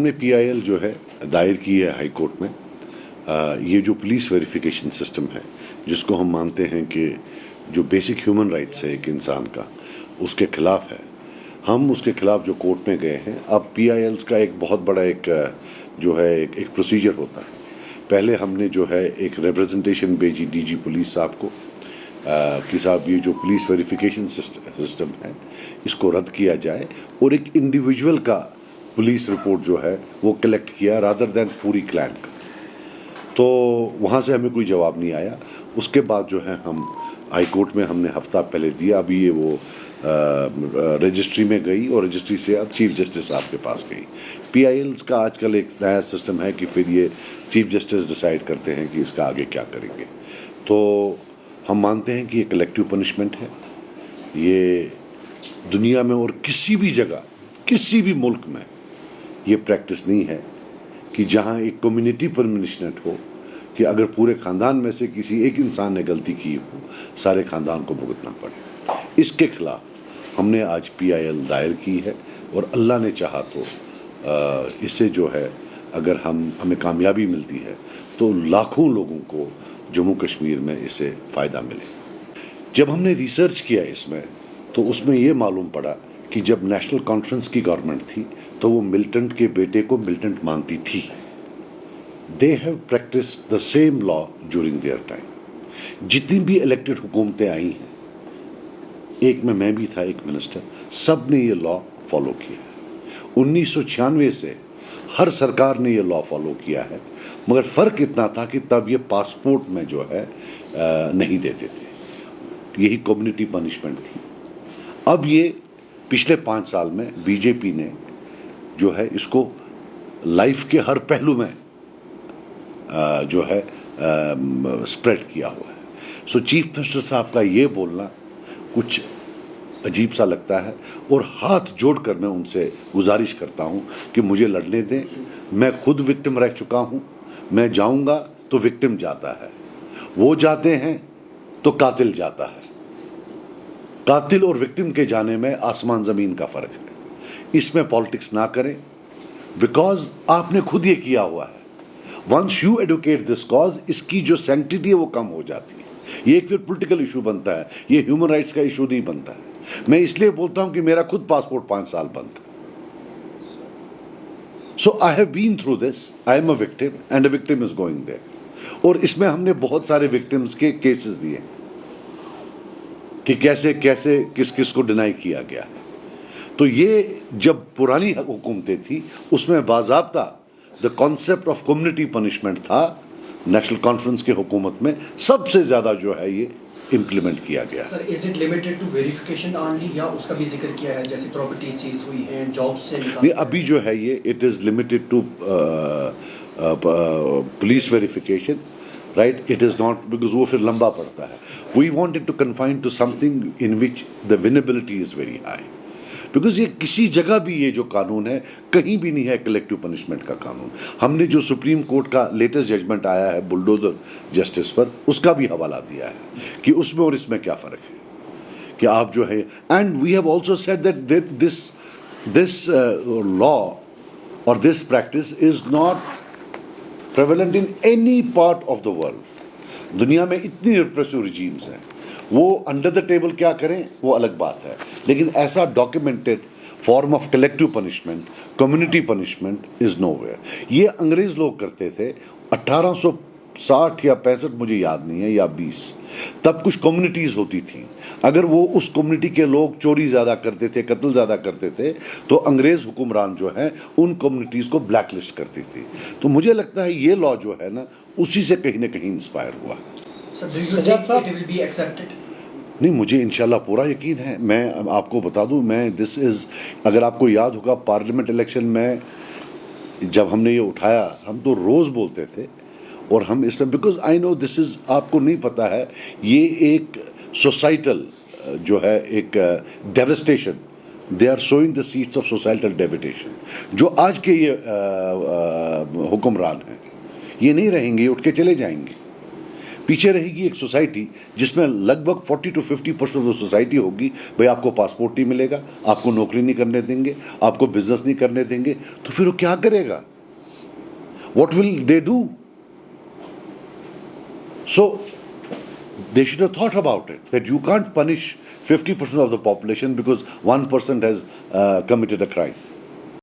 हमने पीआईएल जो है दायर की है हाई कोर्ट में। ये जो पुलिस वेरिफिकेशन सिस्टम है, जिसको हम मानते हैं कि जो बेसिक ह्यूमन राइट्स है एक इंसान का, उसके खिलाफ है। हम उसके खिलाफ जो कोर्ट में गए हैं। अब पीआईएल्स का एक बहुत बड़ा जो है एक प्रोसीजर होता है। पहले हमने जो है एक रिप्रेजेंटेशन भेजी डीजी पुलिस साहब को कि साहब ये जो पुलिस वेरिफिकेशन सिस्टम है इसको रद्द किया जाए, और एक इंडिविजुअल का पुलिस रिपोर्ट जो है वो कलेक्ट किया रादर दैन पूरी क्लैन का। तो वहाँ से हमें कोई जवाब नहीं आया। उसके बाद जो है हम हाई कोर्ट में हमने हफ्ता पहले दिया। अभी ये वो रजिस्ट्री में गई और रजिस्ट्री से अब चीफ जस्टिस साहब के पास गई। पीआईएल्स का आजकल एक नया सिस्टम है कि फिर ये चीफ जस्टिस डिसाइड करते हैं कि इसका आगे क्या करेंगे। तो हम मानते हैं कि ये कलेक्टिव पनिशमेंट है। ये दुनिया में और किसी भी जगह, किसी भी मुल्क में ये प्रैक्टिस नहीं है कि जहाँ एक कम्युनिटी पनिशमेंट हो कि अगर पूरे ख़ानदान में से किसी एक इंसान ने गलती की हो, सारे ख़ानदान को भुगतना पड़े। इसके खिलाफ हमने आज पीआईएल दायर की है, और अल्लाह ने चाहा तो इससे जो है अगर हमें कामयाबी मिलती है तो लाखों लोगों को जम्मू कश्मीर में इससे फ़ायदा मिले। जब हमने रिसर्च किया इसमें, तो उसमें ये मालूम पड़ा कि जब नेशनल कॉन्फ्रेंस की गवर्नमेंट थी तो वो मिलिटेंट के बेटे को मिलिटेंट मानती थी। They have practice the same law during their time. जितनी भी इलेक्टेड हुकूमतें आई हैं, एक में मैं भी था, एक मिनिस्टर, सब ने ये लॉ फॉलो किया है। 1996 से हर सरकार ने ये लॉ फॉलो किया है, मगर फ़र्क इतना था कि तब ये पासपोर्ट में जो है नहीं देते थे। यही कम्युनिटी पनिशमेंट थी। अब ये पिछले 5 साल में बीजेपी ने जो है इसको लाइफ के हर पहलू में जो है स्प्रेड किया हुआ है। सो चीफ मिनिस्टर साहब का ये बोलना कुछ अजीब सा लगता है, और हाथ जोड़कर मैं उनसे गुजारिश करता हूं कि मुझे लड़ने दें। मैं खुद विक्टिम रह चुका हूं। मैं जाऊंगा तो विक्टिम जाता है, वो जाते हैं तो कातिल जाता है। कातिल और विक्टिम के जाने में आसमान ज़मीन का फ़र्क है। इसमें पॉलिटिक्स ना करें, बिकॉज आपने खुद ये किया हुआ है। Once you educate this cause, इसकी जो सैंक्टिटी है वो कम हो जाती है। ये एक फिर पॉलिटिकल इशू बनता है, ये ह्यूमन राइट्स का इशू नहीं बनता है। मैं इसलिए बोलता हूं कि मेरा खुद पासपोर्ट 5 साल बंद था। So I have been through this, I am a victim and a victim is going there. और इसमें हमने बहुत सारे विक्टिम्स के केसेस दिए कि कैसे कैसे किस किस को डिनाई किया गया है। तो ये जब पुरानी हुकूमतें थी उसमें बाज़ाब्ता the concept of community punishment था। नेशनल कॉन्फ्रेंस के हुकूमत में सबसे ज़्यादा जो है ये इम्प्लीमेंट किया गया। Sir, is it limited to verification only, या उसका भी जिक्र किया है जैसे प्रॉपर्टी सीज हुई है, जॉब से नहीं, अभी जो है ये it is limited to police verification, right. It is not, because वो फिर लंबा पड़ता है। We wanted to confine to something in which the vulnerability is very high, because ये किसी जगह भी ये जो कानून है कहीं भी नहीं है कलेक्टिव पनिशमेंट का कानून। हमने जो सुप्रीम कोर्ट का लेटेस्ट जजमेंट आया है बुलडोजर जस्टिस पर, उसका भी हवाला दिया है कि उसमें और इसमें क्या फ़र्क है कि आप जो है। And we have also said that this law और this practice is not prevalent in any part of the world. दुनिया में इतनी रिप्रेसिव रिजीम्स हैं, वो अंडर द टेबल क्या करें वो अलग बात है, लेकिन ऐसा documented form of collective punishment, community punishment is nowhere. ये अंग्रेज़ लोग करते थे 1860 या 65, मुझे याद नहीं है, या 20। तब कुछ कम्युनिटीज़ होती थी। अगर वो उस कम्युनिटी के लोग चोरी ज़्यादा करते थे, कत्ल ज़्यादा करते थे, तो अंग्रेज़ हुक्मरान जो है उन कम्युनिटीज़ को ब्लैक लिस्ट करती थी। तो मुझे लगता है ये लॉ जो है ना, उसी से कहीं ना कहीं इंस्पायर हुआ। नहीं, मुझे इंशाल्लाह पूरा यकीन है। मैं आपको बता दूं, मैं दिस इज़, अगर आपको याद होगा पार्लियामेंट इलेक्शन में जब हमने ये उठाया, हम तो रोज़ बोलते थे, और हम इसमें, because I know this is, आपको नहीं पता है, ये एक सोसाइटल जो है एक devastation, they are sowing the seeds of societal devastation. जो आज के ये हुक्मरान हैं ये नहीं रहेंगे, ये उठ के चले जाएंगे। पीछे रहेगी एक सोसाइटी जिसमें लगभग 40 to 50% ऑफ द सोसाइटी होगी, भाई आपको पासपोर्ट नहीं मिलेगा, आपको नौकरी नहीं करने देंगे, आपको बिजनेस नहीं करने देंगे, तो फिर वो क्या करेगा? What will they do? So they should have thought about it, that you can't punish 50% of the population because one person has committed a crime.